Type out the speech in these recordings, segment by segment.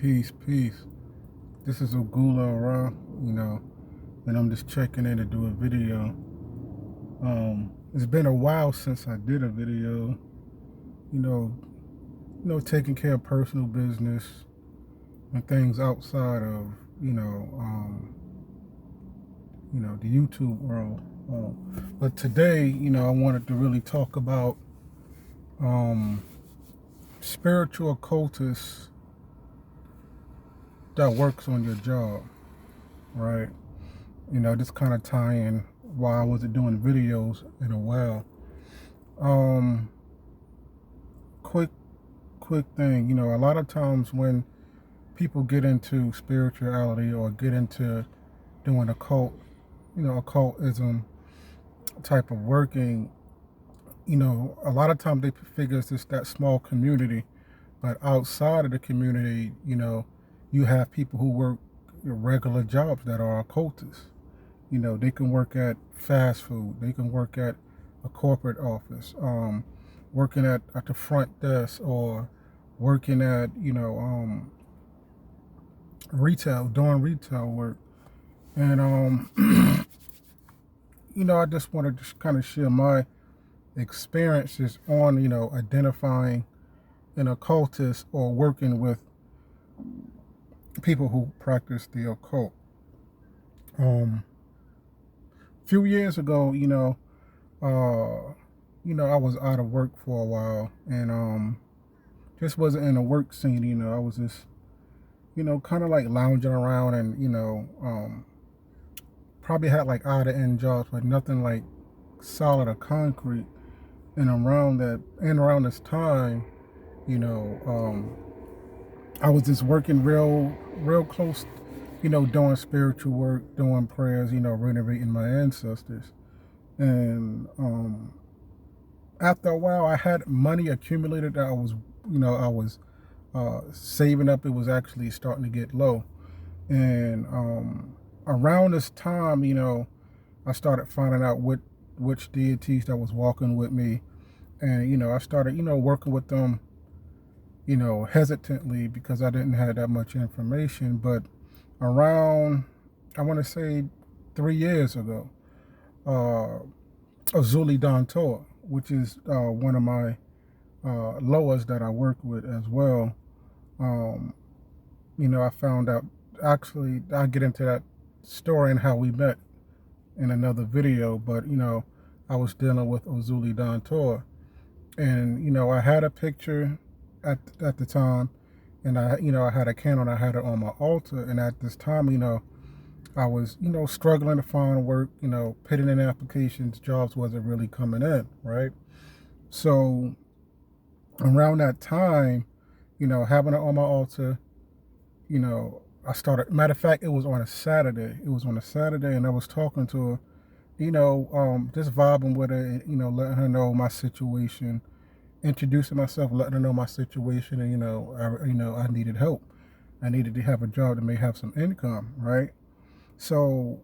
Peace. This is Ogula Ra, and I'm just checking in to do a video. It's been a while since I did a video, you know, taking care of personal business and things outside of, the YouTube world. But today, I wanted to really talk about spiritual occultists that works on your job, right? Just kind of tying why I wasn't doing videos in a while. Quick thing, a lot of times when people get into spirituality or get into doing occultism type of working, a lot of times they figure it's just that small community, but outside of the community, you have people who work regular jobs that are occultists. They can work at fast food, they can work at a corporate office, working at the front desk, or working at, retail, doing retail work. And, I just want to just kind of share my experiences on, identifying an occultist or working with people who practice the occult. A few years ago, I was out of work for a while, and just wasn't in the work scene. I was just, kind of like lounging around, and probably had like out of end jobs, but nothing like solid or concrete. And around this time, I was just working real close, doing spiritual work, doing prayers, renovating my ancestors. And after a while, I had money accumulated that I was saving up. It was actually starting to get low. And around this time, I started finding out which deities that was walking with me. And, I started, working with them, hesitantly, because I didn't have that much information. But around, I want to say 3 years ago, Azuli Dantor, which is one of my lowers that I work with as well. I found out, actually, I'll get into that story and how we met in another video, but, I was dealing with Azuli Dantor. And, I had a picture at the time, and I had a candle, and I had it on my altar. And at this time, I was, struggling to find work, putting in applications, jobs wasn't really coming in, right? So around that time, having it on my altar, I started, matter of fact, it was on a Saturday. And I was talking to her, just vibing with her, and, letting her know my situation, introducing myself, letting her know my situation, and, I needed help. I needed to have a job that may have some income, right? So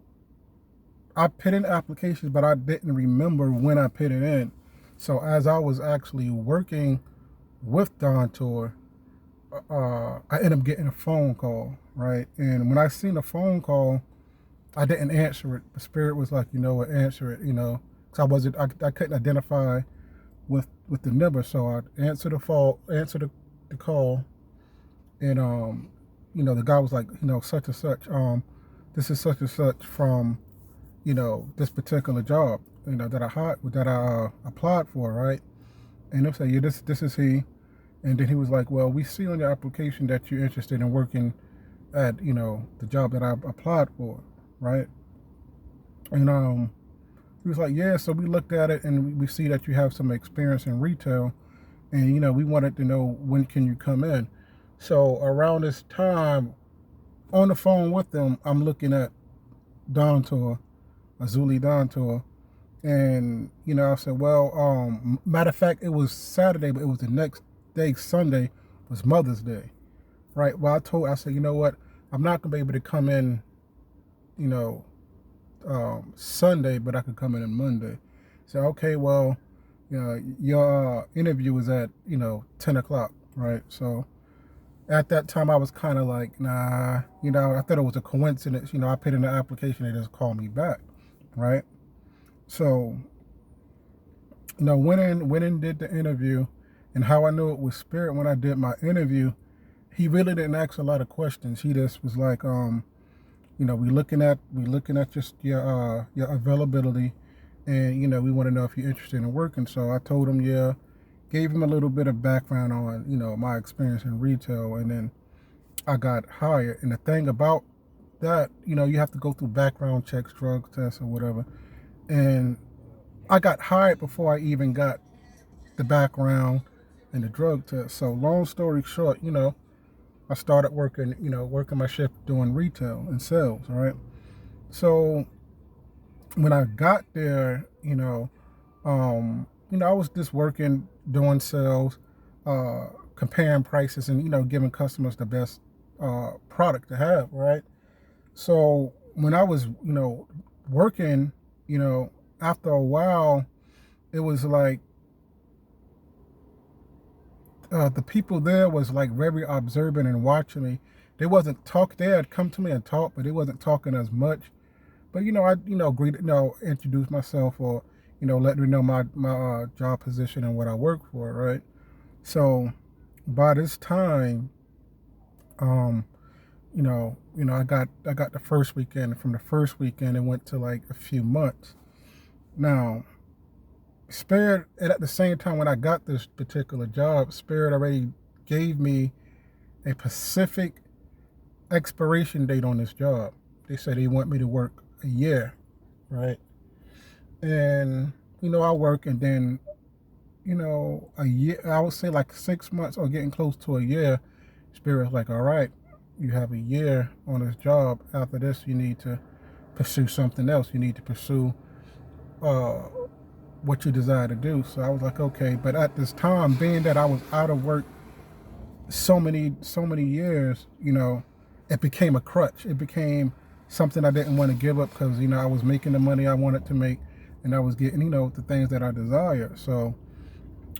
I put in applications, but I didn't remember when I put it in. So as I was actually working with Dantor, I ended up getting a phone call, right? And when I seen the phone call, I didn't answer it. The spirit was like, answer it, because I couldn't identify with the number. So I answered the call, and the guy was like, such and such, this is such and such from, this particular job, that I applied for, right? And they say, yeah, this is he. And then he was like, well, we see on your application that you're interested in working at, the job that I applied for, right? And he was like, yeah, so we looked at it, and we see that you have some experience in retail, and, we wanted to know, when can you come in? So around this time, on the phone with them, I'm looking at Dantor, Azuli Dantor, and, I said, well, matter of fact, it was Saturday, but it was the next day, Sunday, was Mother's Day, right? Well, I said, you know what, I'm not going to be able to come in, Sunday, but I could come in on Monday. So, okay, well, your interview was at, 10 o'clock, right? So At that time, I was kind of like, nah, I thought it was a coincidence. I put in the application, they just called me back, right? So, went in, did the interview, and how I knew it was Spirit when I did my interview, he really didn't ask a lot of questions. He just was like, we looking at just your availability, and we want to know if you're interested in working. So I told him, yeah, gave him a little bit of background on my experience in retail, and then I got hired. And the thing about that, you have to go through background checks, drug tests, or whatever. And I got hired before I even got the background and the drug test. So long story short, I started working my shift doing retail and sales, right? So when I got there, I was just working, doing sales, comparing prices, and giving customers the best product to have, right? So when I was, working, after a while, it was like the people there was like very observant and watching me. They wasn't talk. They had come to me and talk, but they wasn't talking as much. But I agreed, introduce myself, or let me know my job position and what I work for, right? So by this time, um, I got the first weekend. From the first weekend, it went to like a few months. Now, Spirit, and at the same time when I got this particular job, Spirit already gave me a specific expiration date on this job. They said they want me to work a year, right? And I work, and then a year, I would say like 6 months or getting close to a year, Spirit's like, all right, you have a year on this job. After this, you need to pursue something else. You need to pursue what you desire to do. So I was like, okay. But at this time, being that I was out of work so many years, it became a crutch. It became something I didn't want to give up, because I was making the money I wanted to make, and I was getting the things that I desire. So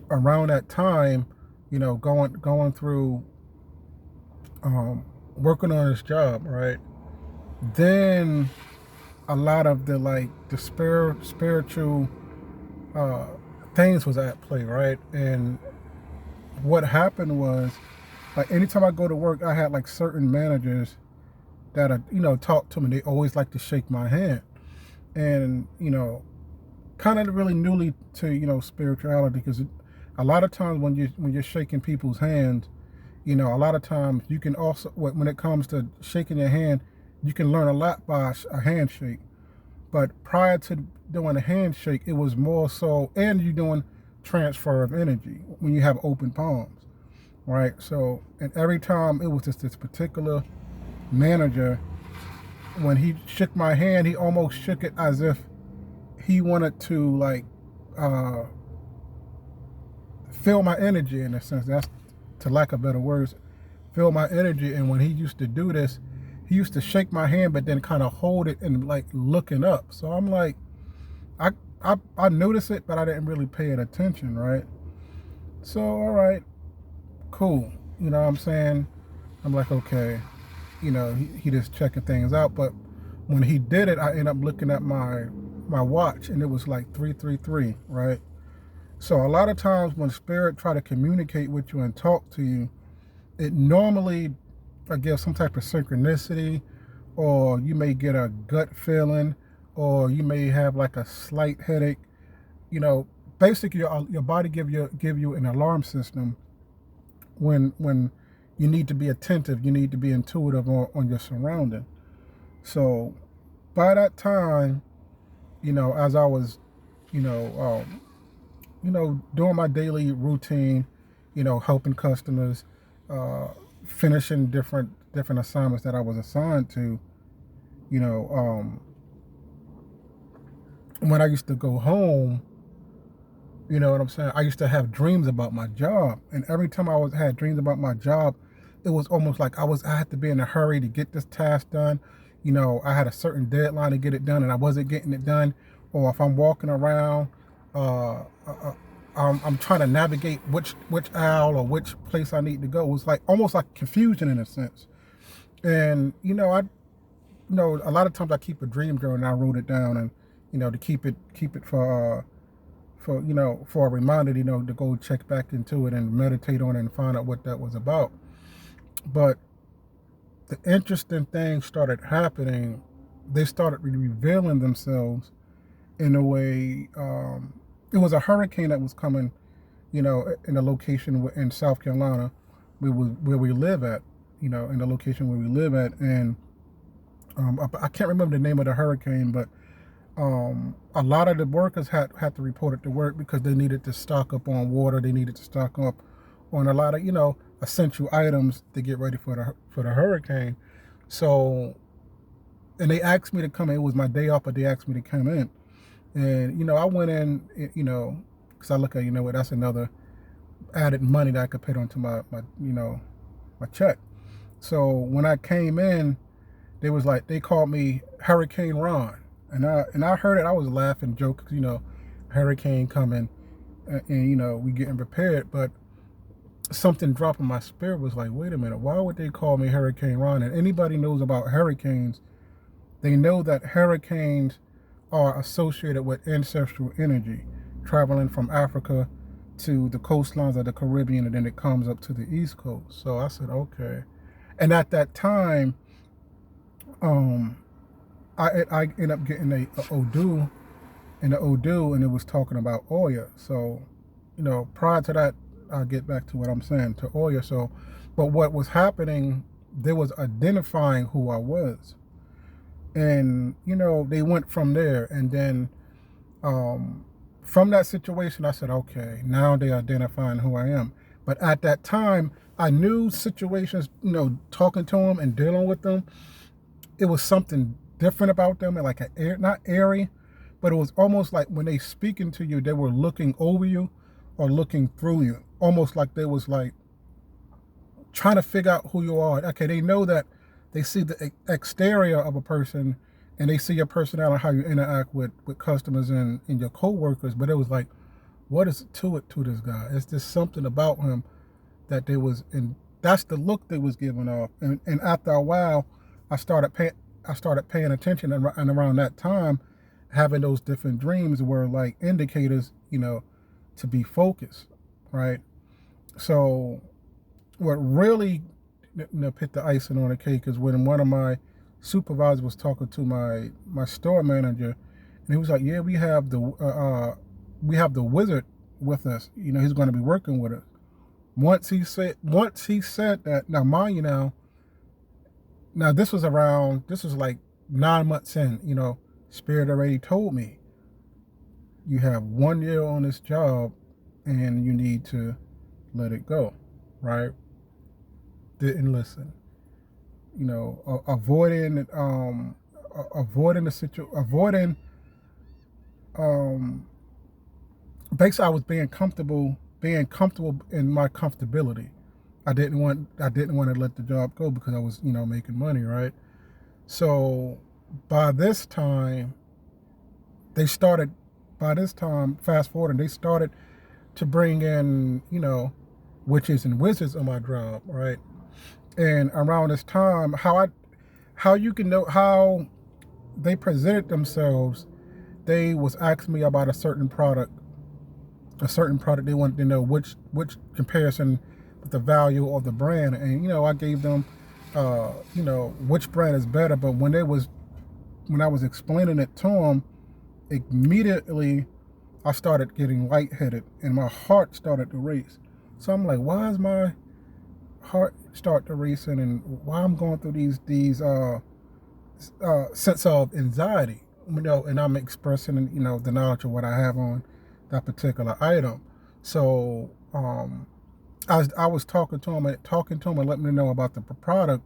around that time, going through working on this job, right? Then a lot of the spiritual things was at play, right? And what happened was, like, anytime I go to work, I had like certain managers that talk to me. They always like to shake my hand, and kind of really newly to spirituality, because a lot of times when you're shaking people's hands, a lot of times you can also, when it comes to shaking your hand, you can learn a lot by a handshake. But prior to doing a handshake, it was more so, and you're doing transfer of energy when you have open palms, right? So, and every time, it was just this particular manager, when he shook my hand, he almost shook it as if he wanted to, like, feel my energy, in a sense. That's, to lack of better words, feel my energy. And when he used to do this, he used to shake my hand, but then kind of hold it and like looking up. So I'm like, I noticed it, but I didn't really pay it attention, right? So, all right, cool. You know what I'm saying? I'm like, okay, he just checking things out. But when he did it, I ended up looking at my watch, and it was like 333, right? So a lot of times when Spirit try to communicate with you and talk to you, it normally, I guess, some type of synchronicity, or you may get a gut feeling, or you may have like a slight headache. Basically your body give you an alarm system when you need to be attentive, you need to be intuitive on your surrounding. So by that time, as I was, doing my daily routine, helping customers, finishing different assignments that I was assigned to, when I used to go home, you know what I'm saying, I used to have dreams about my job. And every time I had dreams about my job, it was almost like I had to be in a hurry to get this task done. I had a certain deadline to get it done, and I wasn't getting it done. Or if I'm walking around, I'm trying to navigate which aisle or which place I need to go. It was like almost like confusion in a sense. And a lot of times I keep a dream journal and I wrote it down, and to keep it for a reminder, to go check back into it and meditate on it and find out what that was about. But the interesting things started happening. They started revealing themselves in a way. It was a hurricane that was coming, in a location in South Carolina, where we live at, in the location where we live at, and I can't remember the name of the hurricane, but a lot of the workers had to report it to work because they needed to stock up on water. They needed to stock up on a lot of essential items to get ready for the hurricane. So, and they asked me to come in. It was my day off, but they asked me to come in, and I went in, because I look at that's another added money that I could put onto my check. So when I came in, they called me Hurricane Ron. And I heard it. I was laughing, joking, hurricane coming, and we getting prepared. But something dropped in my spirit was like, wait a minute, why would they call me Hurricane Ron? And anybody knows about hurricanes, they know that hurricanes are associated with ancestral energy, traveling from Africa to the coastlines of the Caribbean, and then it comes up to the East Coast. So I said, okay. And at that time, I ended up getting a Odu, and it was talking about Oya. So, prior to that, I'll get back to what I'm saying, to Oya. So, but what was happening, they was identifying who I was. And, they went from there. And then from that situation, I said, okay, now they're identifying who I am. But at that time, I knew situations, talking to them and dealing with them, it was something different about them, and like not airy, but it was almost like when they speaking to you, they were looking over you or looking through you, almost like they was like trying to figure out who you are. Okay, they know that they see the exterior of a person, and they see your personality, how you interact with customers and your co-workers, but it was like, what is to this guy? It's just something about him that they was in. That's the look they was giving off. And after a while, I started paying attention, and around that time, having those different dreams were like indicators, to be focused, right? So what really put the icing on the cake is when one of my supervisors was talking to my store manager, and he was like, yeah, we have the wizard with us. He's going to be working with us. Once he said that, now mind you, now this was like 9 months in, Spirit already told me, you have 1 year on this job and you need to let it go, right? Didn't listen. Avoiding the situation, basically I was being comfortable in my comfortability. I didn't want to let the job go because I was, making money, right? So by this time, fast forwarding, they started to bring in, witches and wizards on my job, right? And around this time, how you can know how they presented themselves, they was asking me about a certain product. They wanted to know which comparison with the value of the brand, and I gave them which brand is better. But when I was explaining it to them, immediately I started getting lightheaded and my heart started to race. So I'm like, why is my heart start to racing, and why I'm going through these sense of anxiety, and I'm expressing, the knowledge of what I have on that particular item. So I was talking to him and letting him know about the product.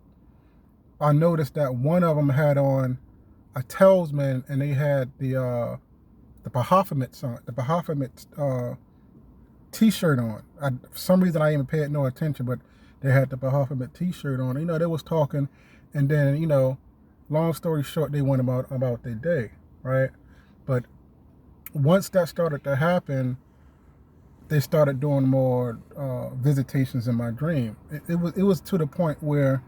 I noticed that one of them had on a talisman, and they had the Baphomet song, the Baphomet t-shirt on. For some reason I even paid no attention, but they had the Baphomet t-shirt on. They was talking, and then long story short, they went about their day, right? But once that started to happen, they started doing more visitations in my dream. It was to the point where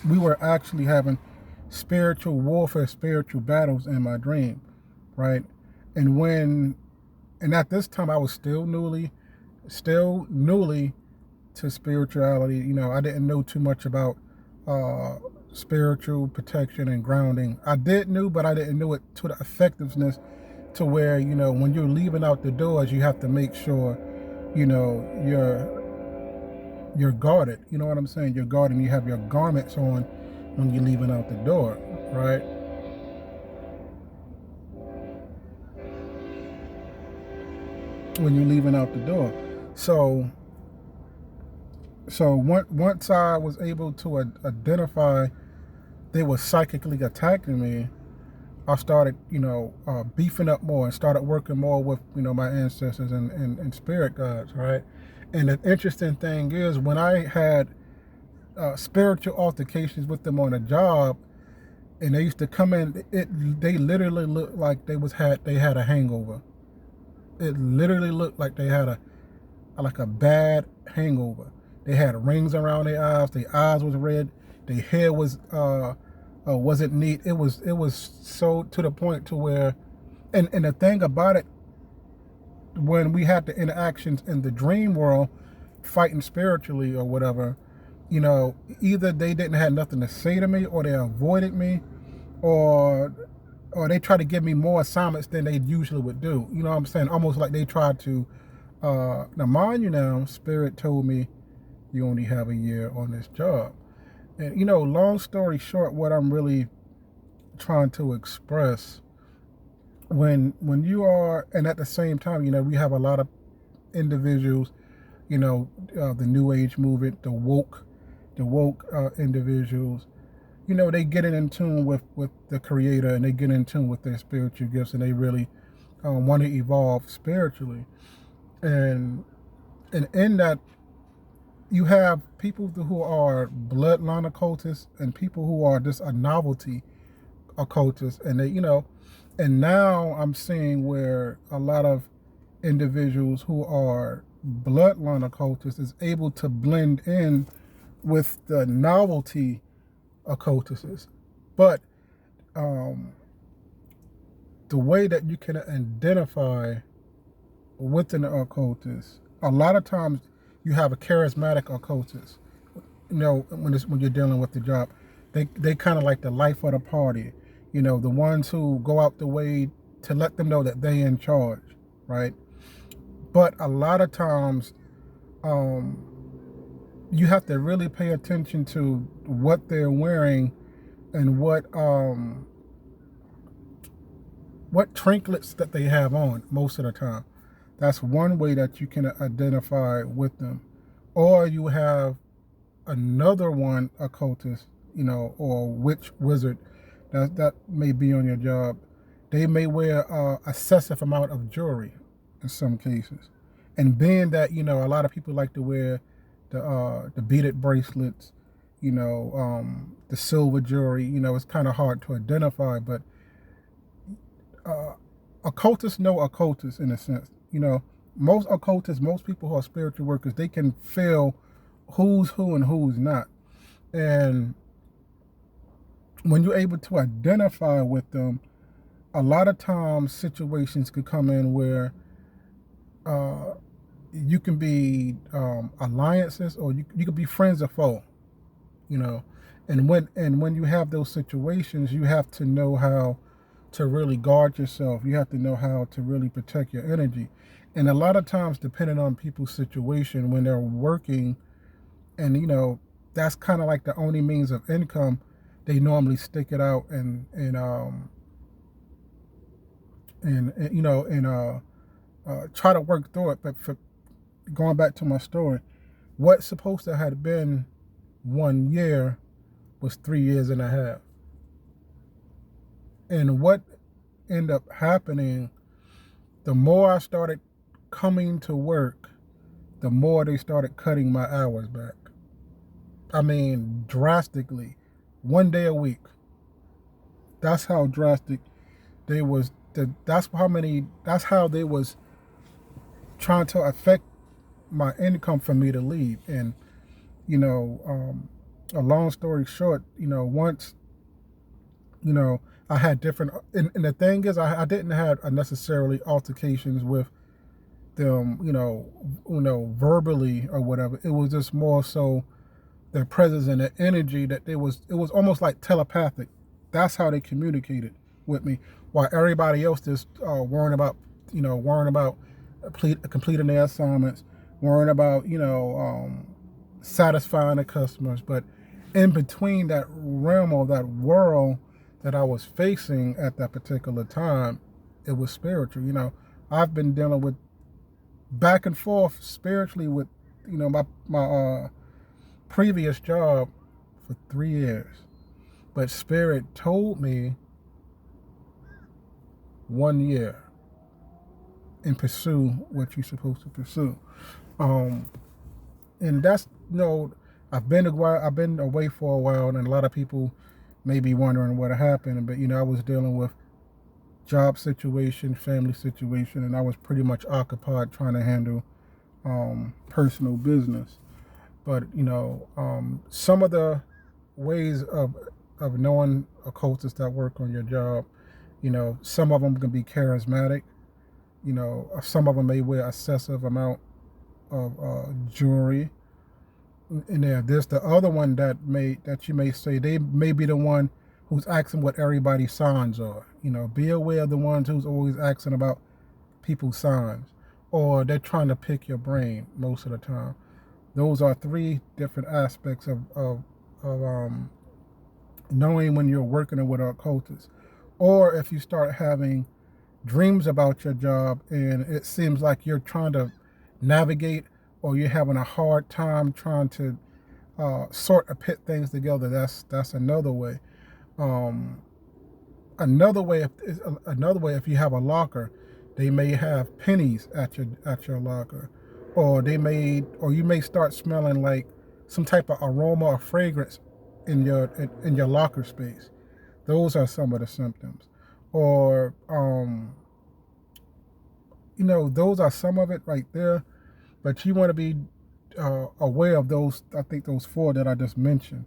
we were actually having spiritual warfare, spiritual battles in my dream, right? And when and at this time I was still newly to spirituality. You know, I didn't know too much about uh, spiritual protection and grounding. I did know, but I didn't know it to the effectiveness to where, you know, when you're leaving out the doors, you have to make sure, you know, you're guarded. You know what I'm saying? You're guarded and you have your garments on when you're leaving out the door, right? When you're leaving out the door. So once I was able to identify they were psychically attacking me, I started, you know, beefing up more and started working more with, you know, my ancestors and spirit guides, right? And the interesting thing is, when I had spiritual altercations with them on a job, and they used to come in, they literally looked like they had a hangover. It literally looked like they had a bad hangover. They had rings around their eyes was red, their hair wasn't neat. It was so to the point to where, and the thing about it, when we had the interactions in the dream world, fighting spiritually or whatever, you know, either they didn't have nothing to say to me, or they avoided me, or they tried to give me more assignments than they usually would do. You know what I'm saying? Almost like they tried to, now mind you, now spirit told me you only have a year on this job. And, you know, long story short, what I'm really trying to express, when you are, and at the same time, you know, we have a lot of individuals, you know, the new age movement, the woke individuals, you know, they get in tune with the creator, and they get in tune with their spiritual gifts, and they really want to evolve spiritually. And in that, you have people who are bloodline occultists and people who are just a novelty occultists, and they, you know, and now I'm seeing where a lot of individuals who are bloodline occultists is able to blend in with the novelty occultists. But um, the way that you can identify within the occultist, a lot of times you have a charismatic occultist. You know, when you're dealing with the job, they kind of like the life of the party. You know, the ones who go out the way to let them know that they in charge, right? But a lot of times, um, you have to really pay attention to what they're wearing and what trinkets that they have on most of the time. That's one way that you can identify with them. Or you have another one, occultist, you know, or witch, wizard, that may be on your job. They may wear excessive amount of jewelry in some cases. And being that, you know, a lot of people like to wear the beaded bracelets, you know, the silver jewelry, you know, it's kind of hard to identify, but occultists know occultists in a sense. You know, most occultists, most people who are spiritual workers, they can feel who's who and who's not. And when you're able to identify with them, a lot of times situations could come in where you can be alliances, or you could be friends or foe, you know. And when you have those situations, you have to know how to really guard yourself. You have to know how to really protect your energy. And a lot of times, depending on people's situation, when they're working, and you know, that's kind of like the only means of income, they normally stick it out and you know, and try to work through it. But for going back to my story, what's supposed to have been 1 year was 3 years and a half. And what ended up happening, the more I started coming to work, the more they started cutting my hours back. I mean, drastically. 1 day a week. That's how drastic they was. That's how they was trying to affect my income for me to leave. And, a long story short, once, I had different, and the thing is, I didn't have necessarily altercations with them, verbally or whatever. It was just more so their presence and their energy that it was almost like telepathic. That's how they communicated with me, while everybody else just worrying about completing their assignments, worrying about satisfying the customers. But in between that realm or that world that I was facing at that particular time, it was spiritual. I've been dealing with back and forth spiritually with my previous job for 3 years. But Spirit told me 1 year and pursue what you're supposed to pursue. And that's, I've been away for a while, and a lot of people may be wondering what happened. But I was dealing with job situation, family situation, and I was pretty much occupied trying to handle personal business. But some of the ways of knowing occultists that work on your job, some of them can be charismatic. Some of them may wear excessive amount of jewelry. And there's the other one that you may say they may be the one who's asking what everybody's signs are. Be aware of the ones who's always asking about people's signs, or they're trying to pick your brain most of the time. Those are 3 different aspects of knowing when you're working with an occultist. Or if you start having dreams about your job and it seems like you're trying to navigate, or you're having a hard time trying to sort of put things together, that's another way. Another way, if you have a locker, they may have pennies at your locker, or you may start smelling like some type of aroma or fragrance in your locker space. Those are some of the symptoms. Or those are some of it right there. But you want to be aware of those. I think those 4 that I just mentioned.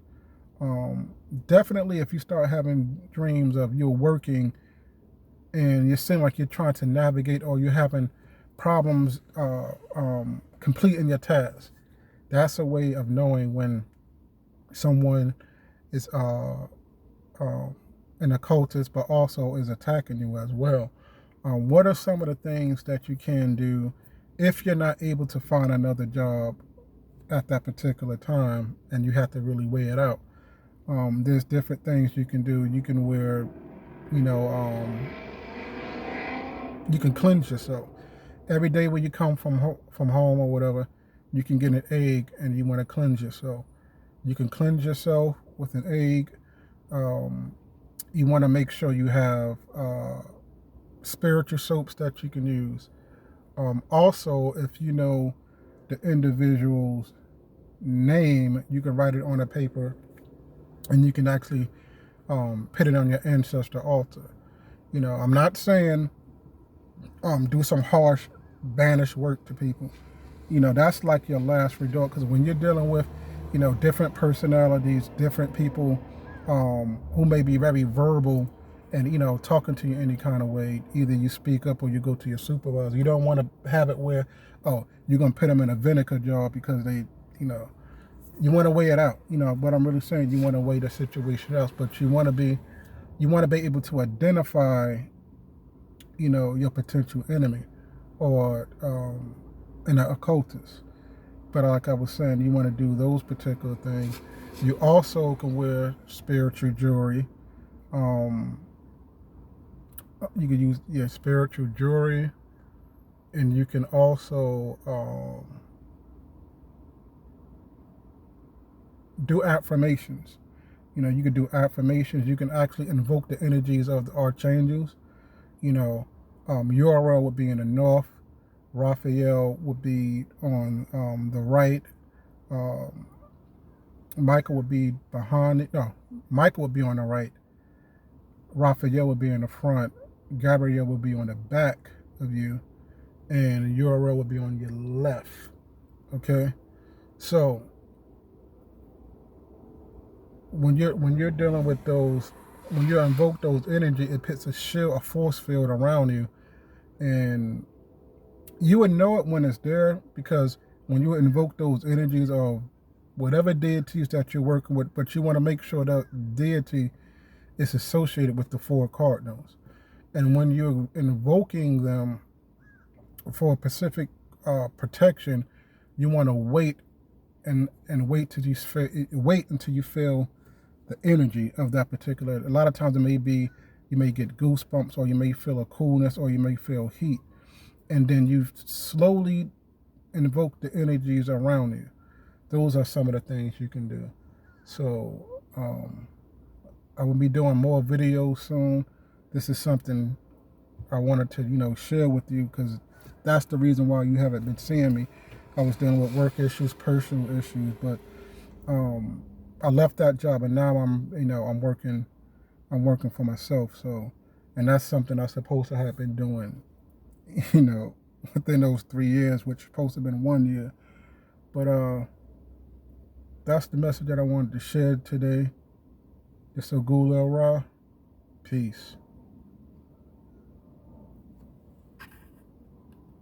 Definitely, if you start having dreams of you're working and you seem like you're trying to navigate, or you're having problems completing your tasks, that's a way of knowing when someone is an occultist, but also is attacking you as well. What are some of the things that you can do if you're not able to find another job at that particular time and you have to really weigh it out? There's different things you can do. You can wear, you can cleanse yourself. Every day when you come from home or whatever, you can get an egg and you want to cleanse yourself. You can cleanse yourself with an egg. You want to make sure you have spiritual soaps that you can use. Also, if you know the individual's name, you can write it on a paper and you can actually put it on your ancestor altar. I'm not saying do some harsh banish work to people. That's like your last resort, because when you're dealing with different personalities, different people who may be very verbal and talking to you any kind of way, either you speak up or you go to your supervisor. You don't want to have it where you're gonna put them in a vinegar jar because they you want to weigh it out. What I'm really saying, you want to weigh the situation out, but you want to be able to identify your potential enemy or an occultist. But like I was saying, you want to do those particular things. You also can wear spiritual jewelry. You can use spiritual jewelry, and you can also do affirmations. You can do affirmations. You can actually invoke the energies of the archangels. Uriel would be in the north. Raphael would be on the right. Michael would be behind it. No, Michael would be on the right. Raphael would be in the front. Gabriel would be on the back of you. and Uriel will be on your left. Okay, so when you're dealing with those, when you invoke those energy, it puts a shield, a force field around you, and you would know it when it's there, because when you invoke those energies of whatever deities that you're working with, but you want to make sure that deity is associated with the four cardinals. And when you're invoking them for a specific protection, you want to wait and wait till you wait until you feel the energy of that particular. A lot of times it may be, you may get goosebumps, or you may feel a coolness, or you may feel heat, and then you slowly invoke the energies around you. Those are some of the things you can do. So I will be doing more videos soon. This is something I wanted to, share with you, because that's the reason why you haven't been seeing me. I was dealing with work issues, personal issues, but I left that job, and now I'm working for myself. So, and that's something I'm supposed to have been doing, within those 3 years, which supposed to have been 1 year. But that's the message that I wanted to share today. It's Ogul El Ra. Peace.